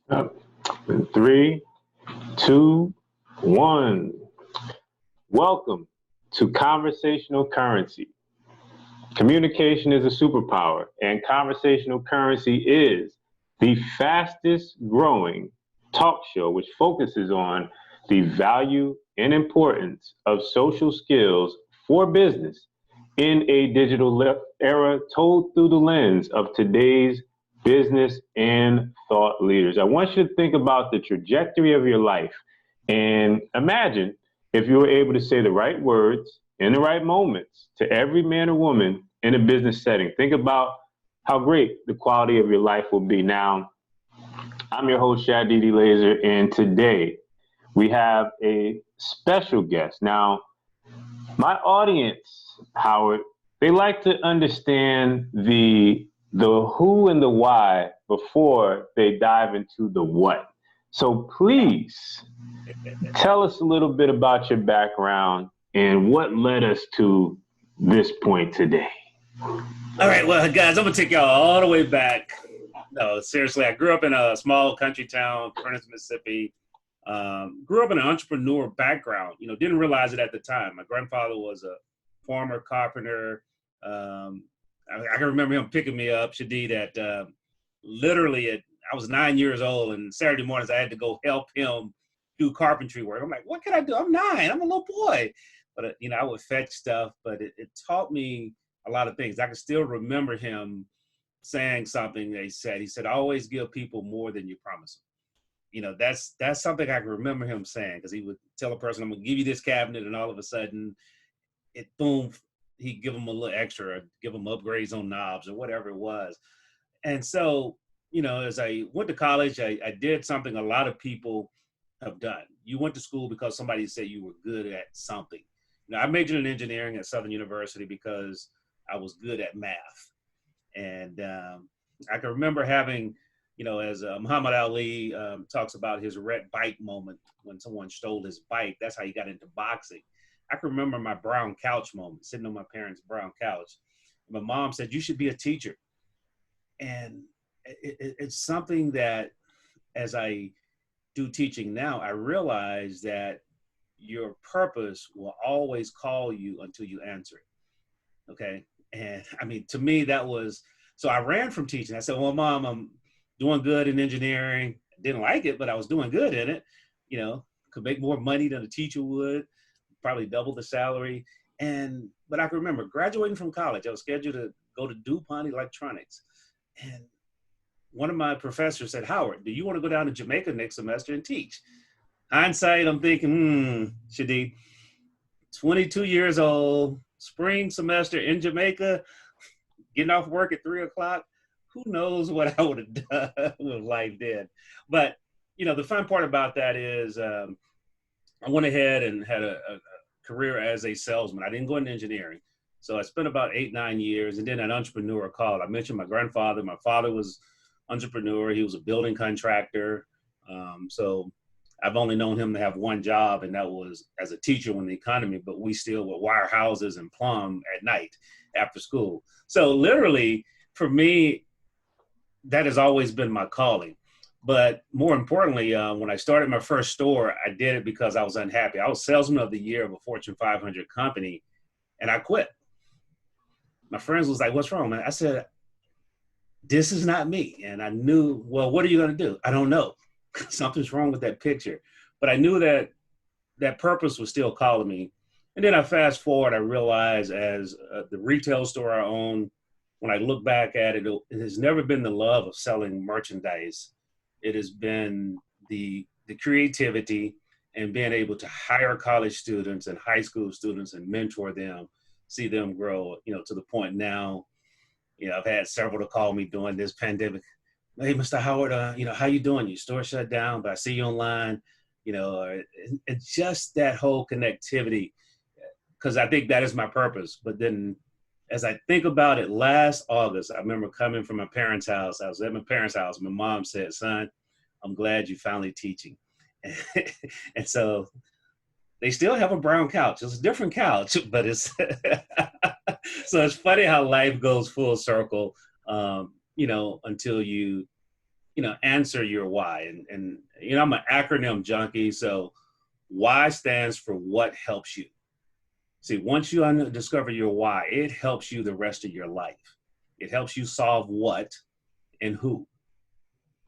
Up. In three, two, one. Welcome to Conversational Currency. Communication is a superpower, and conversational currency is the fastest growing talk show which focuses on the value and importance of social skills for business in a digital era told through the lens of today's business and thought leaders. I want you to think about the trajectory of your life and imagine if you were able to say the right words in the right moments to every man or woman in a business setting. Think about how great the quality of your life will be. Now, I'm your host, Shadidi Eleazer, and today we have a special guest. Now, my audience, Howard, they like to understand the who and the why before they dive into the what. So please tell us a little bit about your background and what led us to this point today. All right, well, guys, I'm gonna take y'all all the way back. No, seriously, I grew up in a small country town, Prentice, Mississippi. Grew up in an entrepreneur background. Didn't realize it at the time. My grandfather was a farmer, carpenter. I can remember him picking me up, Shadid, at literally I was 9 years old, and Saturday mornings I had to go help him do carpentry work. I'm like, what can I do? I'm 9. I'm a little boy. But, I would fetch stuff, but it taught me a lot of things. I can still remember him saying something that he said, always give people more than you promise them. That's something I can remember him saying, because he would tell a person, I'm going to give you this cabinet, and all of a sudden, boom, he'd give them a little extra, or give them upgrades on knobs or whatever it was. And so, as I went to college, I did something a lot of people have done. You went to school because somebody said you were good at something. I majored in engineering at Southern University because I was good at math. And I can remember having, as Muhammad Ali talks about his red bike moment when someone stole his bike. That's how he got into boxing. I can remember my brown couch moment, sitting on my parents' brown couch. My mom said, you should be a teacher. And it's something that, as I do teaching now, I realize that your purpose will always call you until you answer it. Okay. And I mean, to me, that was, so I ran from teaching. I said, well, Mom, I'm doing good in engineering. I didn't like it, but I was doing good in it. Could make more money than a teacher would, probably double the salary. But I can remember graduating from college, I was scheduled to go to DuPont Electronics. And one of my professors said, Howard, do you want to go down to Jamaica next semester and teach? Hindsight, I'm thinking, Shadid, 22 years old, spring semester in Jamaica, getting off work at 3:00. Who knows what I would have done with life did. But, the fun part about that is I went ahead and had a career as a salesman. I didn't go into engineering. So I spent about 8-9 years, and then an entrepreneur called. I mentioned my grandfather. My father was entrepreneur. He was a building contractor. So I've only known him to have one job, and that was as a teacher when the economy, but we still would wire houses and plumb at night after school. So literally, for me, that has always been my calling. But more importantly, when I started my first store, I did it because I was unhappy. I was salesman of the year of a Fortune 500 company, and I quit. My friends was like, what's wrong, man? I said, this is not me. And I knew, well, what are you going to do? I don't know. Something's wrong with that picture. But I knew that that purpose was still calling me. And then I fast forward, I realized as the retail store I own, when I look back at it, it has never been the love of selling merchandise. It has been the creativity and being able to hire college students and high school students and mentor them, see them grow, to the point now, I've had several to call me during this pandemic. Hey, Mr. Howard, how you doing? Your store shut down, but I see you online, and just that whole connectivity, because I think that is my purpose. But then as I think about it, last August, I remember coming from my parents' house. I was at my parents' house. My mom said, son, I'm glad you're finally teaching. And so they still have a brown couch. It's a different couch, but it's, so it's funny how life goes full circle, until you answer your why. And I'm an acronym junkie. So why stands for what helps you. See, once you discover your why, it helps you the rest of your life. It helps you solve what and who.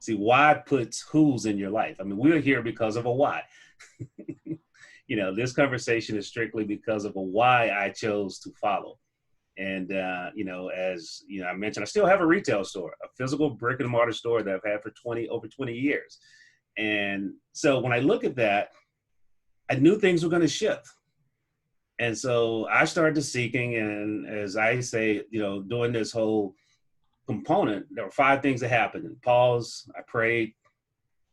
See, why puts who's in your life. I mean, we're here because of a why. This conversation is strictly because of a why I chose to follow. And, as I mentioned, I still have a retail store, a physical brick and mortar store that I've had for over 20 years. And so when I look at that, I knew things were going to shift. And so I started seeking, and as I say, doing this whole component, there were 5 things that happened. Pause, I prayed,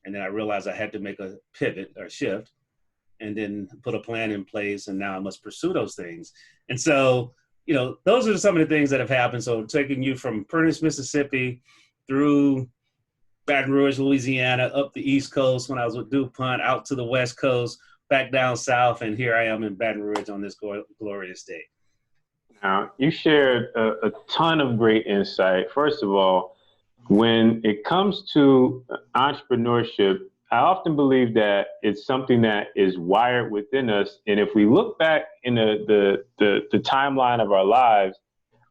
and then I realized I had to make a pivot or shift, and then put a plan in place, and now I must pursue those things. And so, those are some of the things that have happened. So taking you from Prentice, Mississippi, through Baton Rouge, Louisiana, up the East Coast when I was with DuPont, out to the West Coast, back down south, and here I am in Baton Rouge on this glorious day. Now, you shared a ton of great insight. First of all, when it comes to entrepreneurship, I often believe that it's something that is wired within us. And if we look back in the timeline of our lives,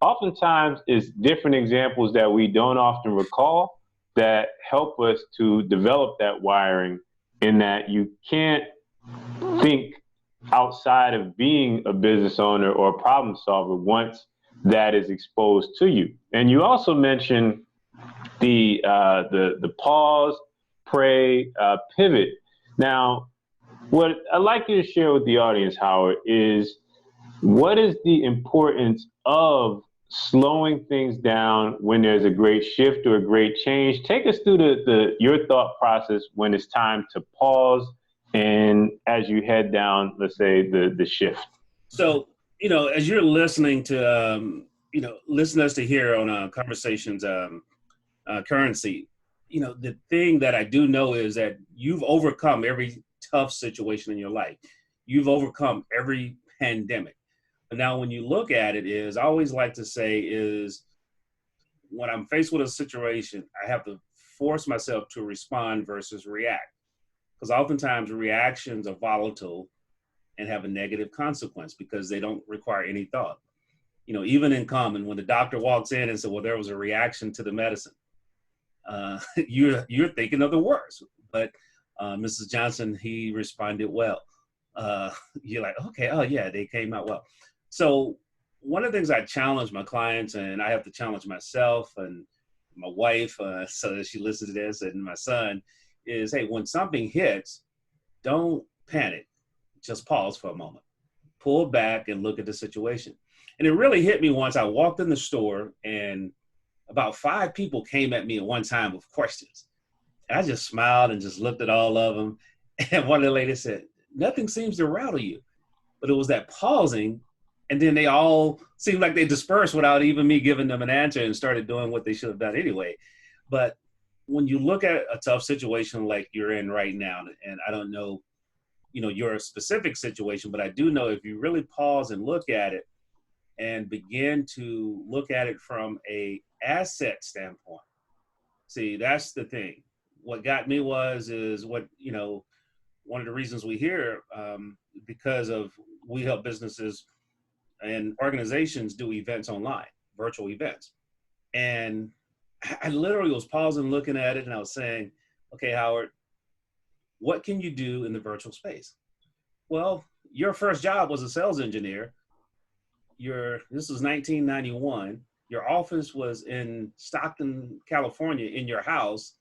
oftentimes it's different examples that we don't often recall that help us to develop that wiring, in that you can't think outside of being a business owner or a problem solver once that is exposed to you. And you also mentioned the pause, pray, pivot. Now, what I'd like you to share with the audience, Howard, is what is the importance of slowing things down when there's a great shift or a great change? Take us through your thought process when it's time to pause, and as you head down, let's say, the shift. So, as you're listening to, listeners to hear on Conversations Currency, the thing that I do know is that you've overcome every tough situation in your life. You've overcome every pandemic. But now when you look at it, I always like to say is, when I'm faced with a situation, I have to force myself to respond versus react. Because oftentimes reactions are volatile and have a negative consequence because they don't require any thought. Even in common, when the doctor walks in and says, well, there was a reaction to the medicine, you're thinking of the worst. But Mrs. Johnson, he responded well. You're like, okay, oh yeah, they came out well. So one of the things I challenge my clients, and I have to challenge myself and my wife, so that she listens to this, and my son, is, hey, when something hits, don't panic. Just pause for a moment. Pull back and look at the situation. And it really hit me once. I walked in the store and about 5 people came at me at one time with questions. And I just smiled and just looked at all of them. And one of the ladies said, nothing seems to rattle you. But it was that pausing. And then they all seemed like they dispersed without even me giving them an answer and started doing what they should have done anyway. But when you look at a tough situation like you're in right now, and I don't know, your specific situation, but I do know if you really pause and look at it and begin to look at it from a asset standpoint. See, that's the thing. What got me is what, one of the reasons we hear, because of we help businesses and organizations do events online, virtual events. And I literally was pausing, looking at it, and I was saying, okay, Howard, what can you do in the virtual space? Well, your first job was a sales engineer. This was 1991. Your office was in Stockton, California, in your house,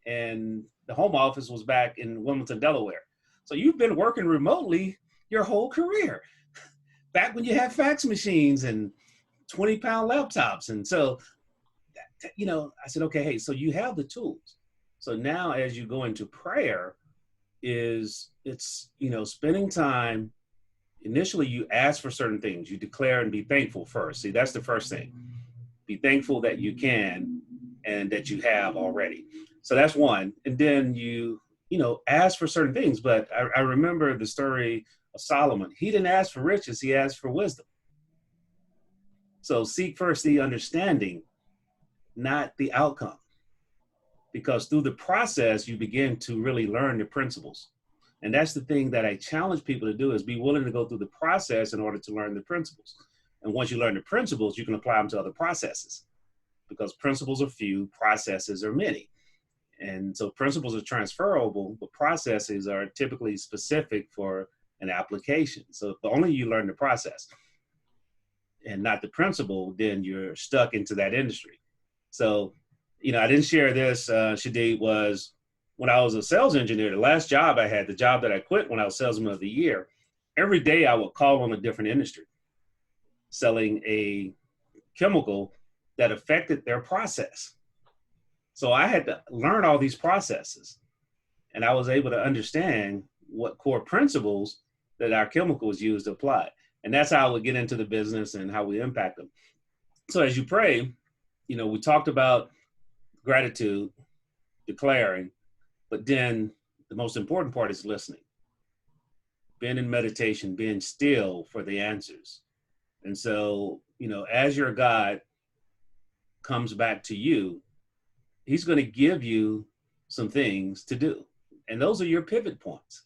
and the home office was back in Wilmington, Delaware. So you've been working remotely your whole career, back when you had fax machines and 20-pound laptops. And so, I said, okay, hey, so you have the tools. So now as you go into prayer, it's spending time. Initially, you ask for certain things. You declare and be thankful first. See, that's the first thing. Be thankful that you can and that you have already. So that's one. And then you ask for certain things. But I remember the story of Solomon. He didn't ask for riches. He asked for wisdom. So seek first the understanding, not the outcome. because through the process, you begin to really learn the principles. And that's the thing that I challenge people to do, is be willing to go through the process in order to learn the principles. And once you learn the principles, you can apply them to other processes, because principles are few, processes are many. And so principles are transferable, but processes are typically specific for an application. So if only you learn the process and not the principle, then you're stuck into that industry. So, I didn't share this, Shadid, was when I was a sales engineer, the last job I had, the job that I quit when I was salesman of the year, every day I would call on a different industry, selling a chemical that affected their process. So I had to learn all these processes, and I was able to understand what core principles that our chemical was used to apply. And that's how I would get into the business and how we impact them. So as you pray, we talked about gratitude, declaring, but then the most important part is listening. Being in meditation, being still for the answers. And so, as your God comes back to you, he's going to give you some things to do. And those are your pivot points.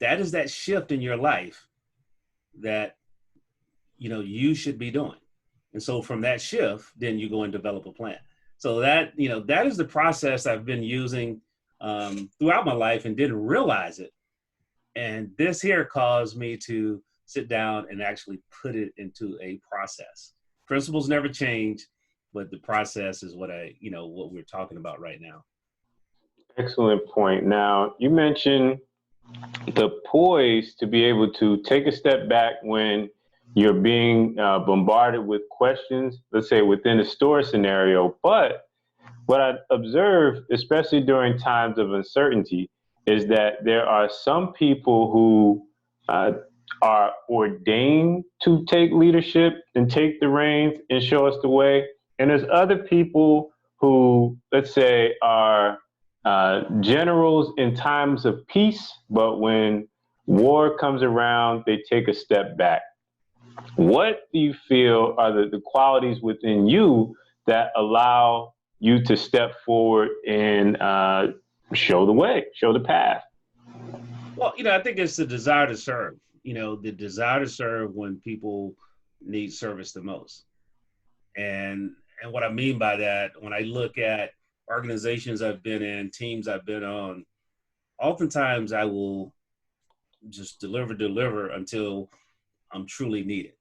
That is that shift in your life that, you should be doing. And so from that shift, then you go and develop a plan. So that is the process I've been using throughout my life and didn't realize it. And this here caused me to sit down and actually put it into a process. Principles never change, but the process is what what we're talking about right now. Excellent point. Now, you mentioned the poise to be able to take a step back when you're being bombarded with questions, let's say within a store scenario. But what I observe, especially during times of uncertainty, is that there are some people who are ordained to take leadership and take the reins and show us the way. And there's other people who, let's say, are generals in times of peace, but when war comes around, they take a step back. What do you feel are the qualities within you that allow you to step forward and show the way, show the path? Well, I think it's the desire to serve, the desire to serve when people need service the most. And what I mean by that, when I look at organizations I've been in, teams I've been on, oftentimes I will just deliver until I'm truly needed.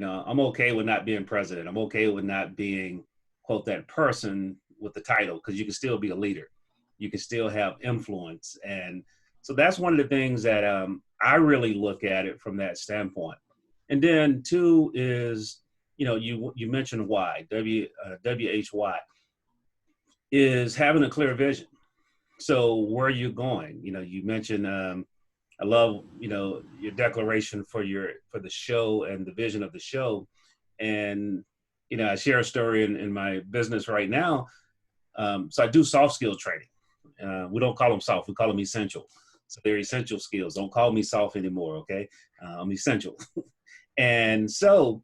I'm okay with not being president. I'm okay with not being, quote, that person with the title, because you can still be a leader. You can still have influence. And so that's one of the things that I really look at it from that standpoint. And then two is, you mentioned why, WHY, is having a clear vision. So where are you going? You mentioned, I love, your declaration for the show and the vision of the show. And, I share a story in my business right now. So I do soft skill training. We don't call them soft, we call them essential. So they're essential skills. Don't call me soft anymore, okay? I'm essential. And so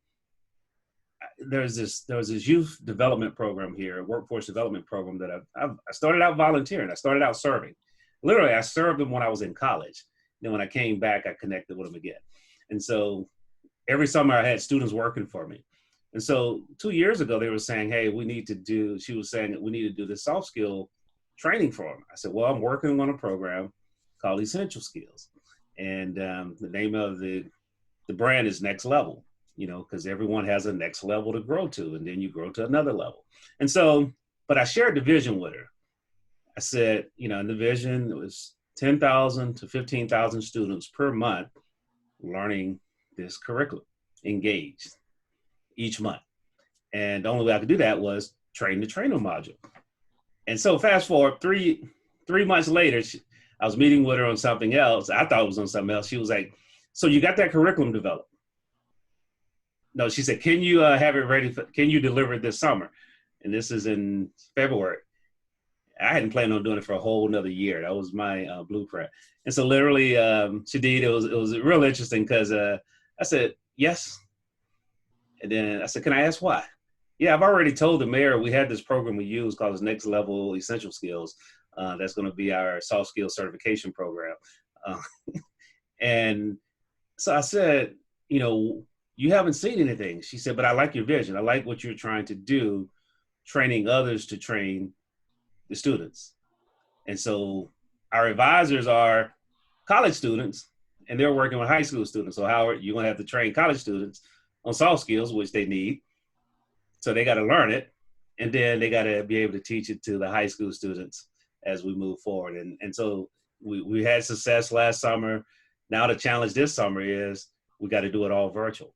there was this youth development program here, a workforce development program that I started out volunteering. I started out serving. Literally, I served them when I was in college. Then when I came back, I connected with them again. And so every summer I had students working for me. And so 2 years ago, they were saying, hey, she was saying that we need to do this soft skill training for them. I said, well, I'm working on a program called Essential Skills. And the name of the brand is Next Level, because everyone has a next level to grow to, and then you grow to another level. And so, but I shared the vision with her. I said, in the vision, it was 10,000 to 15,000 students per month learning this curriculum, engaged each month. And the only way I could do that was train the trainer module. And so fast forward 3 months later, I was meeting with her on something else. I thought it was on something else. She was like, so you got that curriculum developed? No, she said, can you have it ready? Can you deliver it this summer? And this is in February. I hadn't planned on doing it for a whole another year. That was my blueprint. And so literally, Shadid, it was real interesting because I said, yes. And then I said, can I ask why? Yeah, I've already told the mayor we had this program we use called his Next Level Essential Skills. That's going to be our soft skills certification program. Uh, and so I said, you know, you haven't seen anything. She said, but I like your vision. I like what you're trying to do, training others to train the students. And so our advisors are college students and they're working with high school students. So Howard, you're going to have to train college students on soft skills, which they need. So they got to learn it. And then they got to be able to teach it to the high school students as we move forward. And so we had success last summer. Now the challenge this summer is we got to do it all virtual,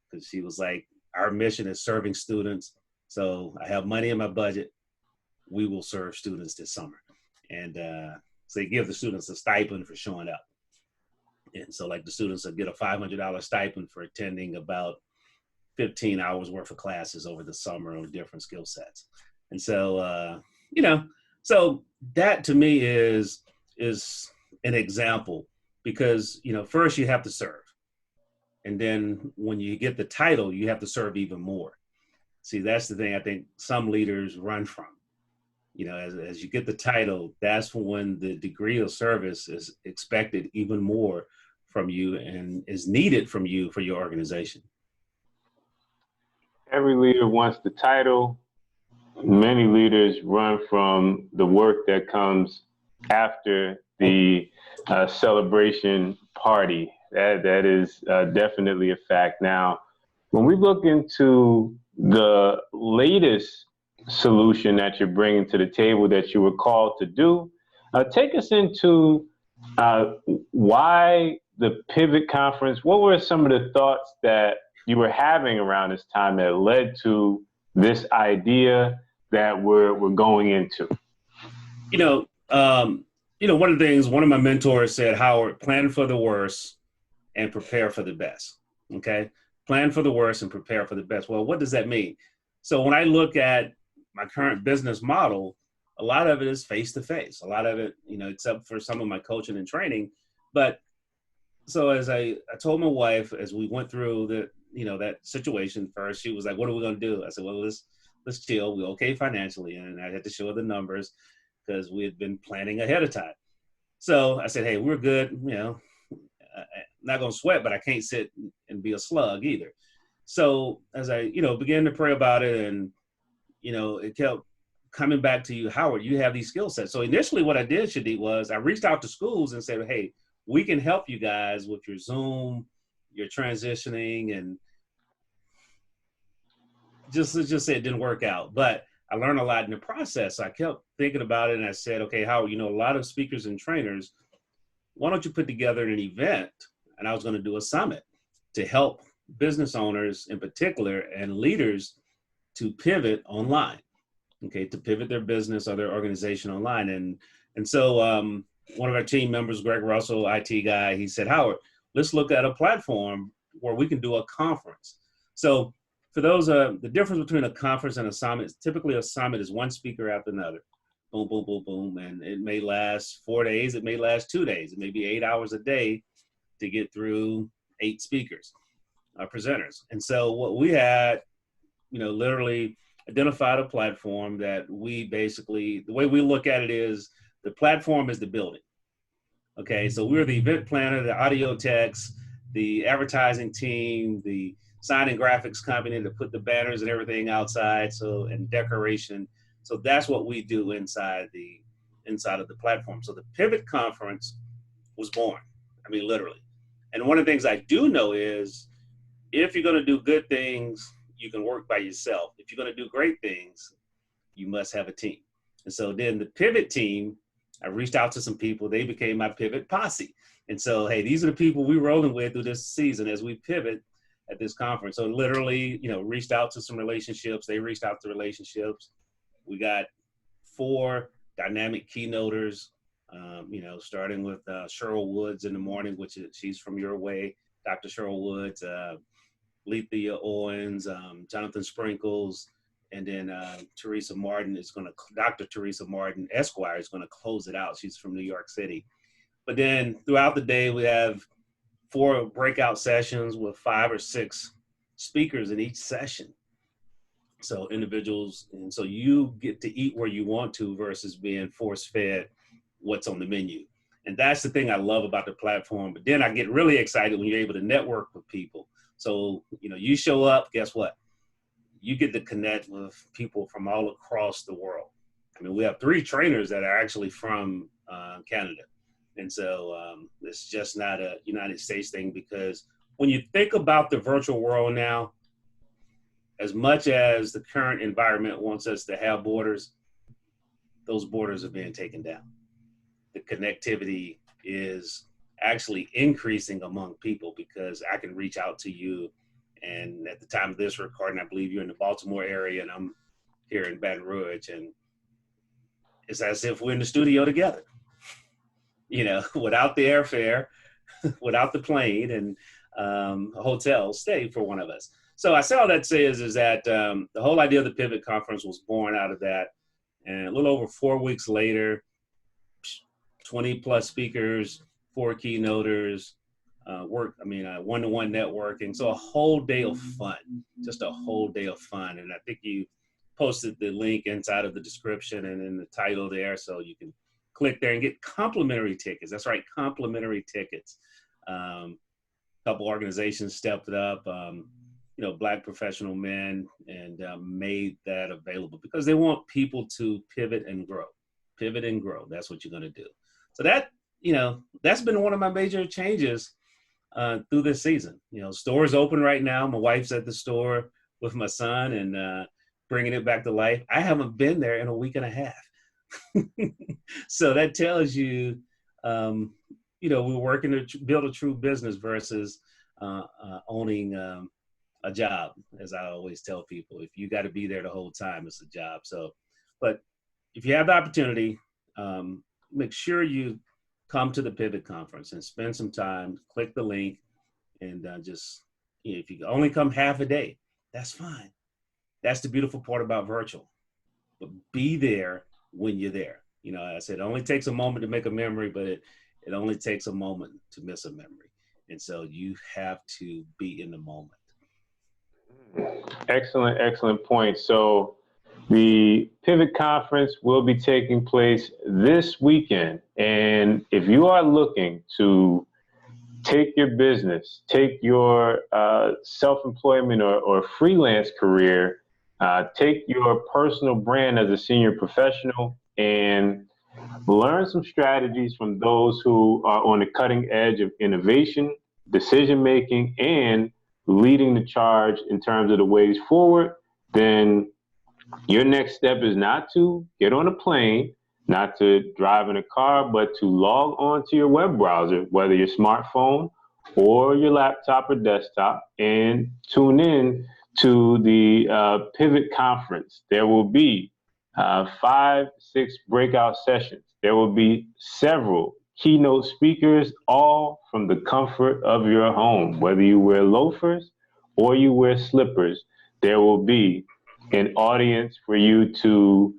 because she was like, our mission is serving students. So I have money in my budget. We will serve students this summer. And so they give the students a stipend for showing up. And so like the students will get a $500 stipend for attending about 15 hours worth of classes over the summer on different skill sets. And so, so that to me is an example, because, first you have to serve. And then when you get the title, you have to serve even more. See, that's the thing I think some leaders run from. As you get the title, that's when the degree of service is expected even more from you and is needed from you for your organization. Every leader wants the title. Many leaders run from the work that comes after the celebration party. That is definitely a fact. Now, when we look into the latest solution that you're bringing to the table that you were called to do, take us into why the Pivot Conference. What were some of the thoughts that you were having around this time that led to this idea that we're going into? One of the things one of my mentors said, Howard, plan for the worst and prepare for the best. Okay, plan for the worst and prepare for the best. Well, what does that mean? So when I look at my current business model, a lot of it is face to face. A lot of it, except for some of my coaching and training. But so as I told my wife as we went through that situation first, she was like, "What are we going to do?" I said, "Well, let's chill. We're okay financially," and I had to show her the numbers because we had been planning ahead of time. So I said, "Hey, we're good. I'm not going to sweat, but I can't sit and be a slug either." So as I began to pray about it, and it kept coming back to you, Howard, you have these skill sets. So initially what I did, Shadid, was I reached out to schools and said, "Hey, we can help you guys with your Zoom, your transitioning," and let's just say it didn't work out. But I learned a lot in the process. So I kept thinking about it, and I said, "Okay, Howard, a lot of speakers and trainers, why don't you put together an event?" And I was going to do a summit to help business owners in particular and leaders to pivot online, okay, to pivot their business or their organization online. And so one of our team members, Greg Russell, IT guy, he said, "Howard, let's look at a platform where we can do a conference." So for those, the difference between a conference and a summit is typically a summit is one speaker after another. Boom, boom, boom, boom. And it may last 4 days. It may last 2 days. It may be 8 hours a day to get through 8 speakers, presenters. And so what we had, literally identified a platform that we basically, the way we look at it is the platform is the building. Okay, so we're the event planner, the audio techs, the advertising team, the sign and graphics company to put the banners and everything outside, and decoration. So that's what we do inside of the platform. So the Pivot Conference was born. I mean, literally. And one of the things I do know is if you're going to do good things, you can work by yourself. If you're going to do great things, you must have a team. And so then the Pivot team, I reached out to some people. They became my Pivot posse. And so, hey, these are the people we're rolling with through this season as we pivot at this conference. So literally, reached out to some relationships. They reached out to relationships. We got 4 dynamic keynoters, starting with Cheryl Woods in the morning, she's from your way, Dr. Cheryl Woods, Lethea Owens, Jonathan Sprinkles, and then Teresa Martin Dr. Teresa Martin Esquire is going to close it out. She's from New York City. But then throughout the day, we have 4 breakout sessions with 5 or 6 speakers in each session. So individuals, and so you get to eat where you want to versus being force fed what's on the menu. And that's the thing I love about the platform. But then I get really excited when you're able to network with people. So, you show up, guess what? You get to connect with people from all across the world. I mean, we have 3 trainers that are actually from Canada. And so it's just not a United States thing, because when you think about the virtual world now, as much as the current environment wants us to have borders, those borders are being taken down. The connectivity is actually increasing among people, because I can reach out to you. And at the time of this recording, I believe you're in the Baltimore area and I'm here in Baton Rouge. And it's as if we're in the studio together, without the airfare, without the plane and a hotel stay for one of us. So I say all that says is that the whole idea of the Pivot Conference was born out of that. And a little over 4 weeks later, 20 plus speakers, 4 keynoters, one-to-one networking. So a whole day of fun, just a whole day of fun. And I think you posted the link inside of the description and in the title there, so you can click there and get complimentary tickets. That's right, complimentary tickets. A couple organizations stepped it up, Black professional men, and made that available because they want people to pivot and grow. Pivot and grow. That's what you're going to do. So that, that's been one of my major changes through this season. Stores open right now. My wife's at the store with my son and bringing it back to life. I haven't been there in a week and a half. So that tells you, we're working to build a true business versus owning a job. As I always tell people, if you got to be there the whole time, it's a job. So, but if you have the opportunity, make sure you come to the Pivot Conference and spend some time, click the link, and if you only come half a day, that's fine. That's the beautiful part about virtual. But be there when you're there. I said, it only takes a moment to make a memory, but it only takes a moment to miss a memory. And so you have to be in the moment. Excellent, excellent point. So the Pivot Conference will be taking place this weekend. And if you are looking to take your business, take your self-employment or freelance career, take your personal brand as a senior professional and learn some strategies from those who are on the cutting edge of innovation, decision-making, and leading the charge in terms of the ways forward, then your next step is not to get on a plane, not to drive in a car, but to log on to your web browser, whether your smartphone or your laptop or desktop, and tune in to the Pivot Conference. There will be 5, 6 breakout sessions. There will be several keynote speakers, all from the comfort of your home. Whether you wear loafers or you wear slippers, there will be an audience for you to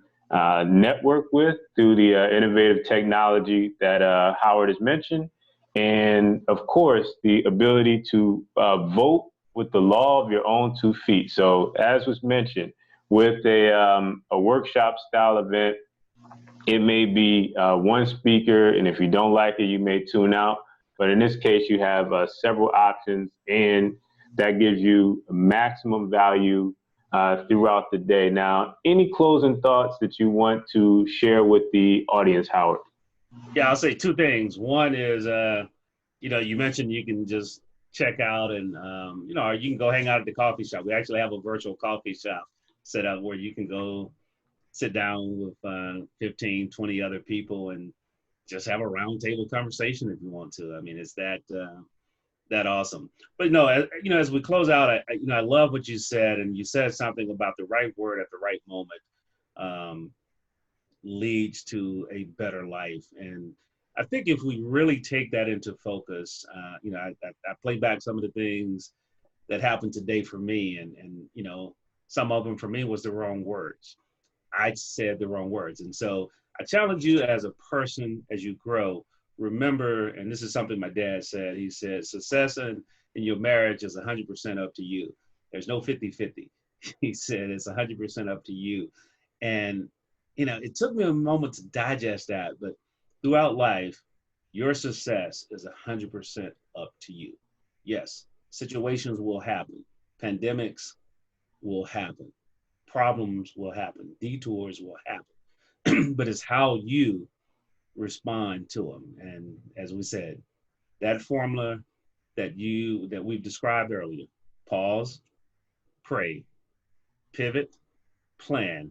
network with through the innovative technology that Howard has mentioned. And of course, the ability to vote with the law of your own 2 feet. So as was mentioned, with a workshop style event, it may be one speaker, and if you don't like it, you may tune out. But in this case, you have several options, and that gives you maximum value throughout the day. Now, any closing thoughts that you want to share with the audience, Howard? Yeah, I'll say 2 things. One is, you mentioned you can just check out and, or you can go hang out at the coffee shop. We actually have a virtual coffee shop set up where you can go sit down with 15, 20 other people and just have a roundtable conversation if you want to. I mean, it's that awesome. But no, as we close out, I love what you said, and you said something about the right word at the right moment leads to a better life. And I think if we really take that into focus, I play back some of the things that happened today for me, and some of them for me was the wrong words. I said the wrong words. And so I challenge you as a person, as you grow, remember, and this is something my dad said, he said, success in your marriage is 100% up to you. There's no 50-50. He said it's 100% up to you. And, it took me a moment to digest that, but throughout life, your success is 100% up to you. Yes, situations will happen. Pandemics will happen. Problems will happen. Detours will happen. But it's how you respond to them. And as we said, that formula that we've described earlier: pause, pray, pivot, plan,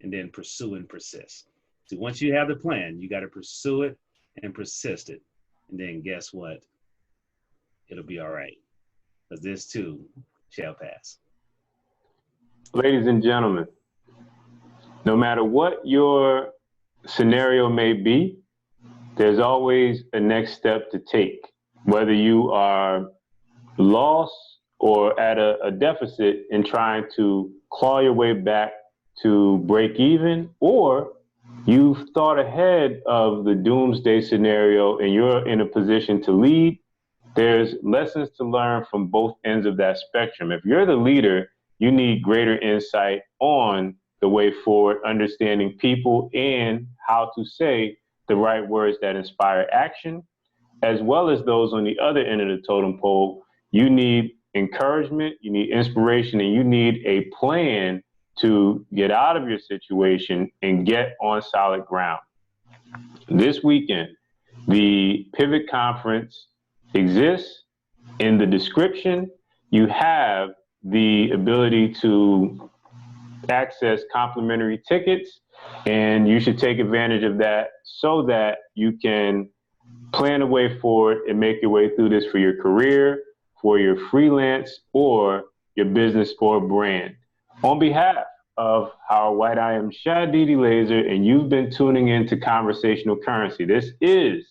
and then pursue and persist. So once you have the plan, you got to pursue it and persist it. And then guess what? It'll be all right. Because this too shall pass. Ladies and gentlemen, no matter what your scenario may be, there's always a next step to take. Whether you are lost or at a deficit in trying to claw your way back to break even, or you've thought ahead of the doomsday scenario and you're in a position to lead, there's lessons to learn from both ends of that spectrum. If you're the leader, you need greater insight on the way forward, understanding people and how to say the right words that inspire action, as well as those on the other end of the totem pole. You need encouragement, you need inspiration, and you need a plan to get out of your situation and get on solid ground. This weekend, the Pivot Conference exists. In the description, you have the ability to access complimentary tickets, and you should take advantage of that so that you can plan a way forward and make your way through this for your career, for your freelance, or your business or brand. On behalf of Howard White, I am Shadidi Eleazer, and you've been tuning in to Conversational Currency. This is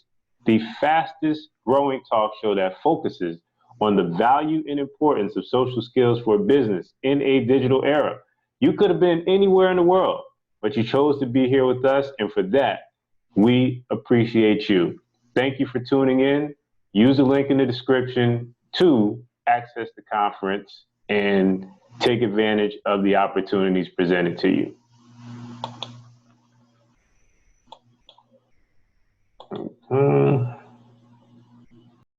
the fastest growing talk show that focuses on the value and importance of social skills for business in a digital era. You could have been anywhere in the world, but you chose to be here with us, and for that, we appreciate you. Thank you for tuning in. Use the link in the description to access the conference and take advantage of the opportunities presented to you.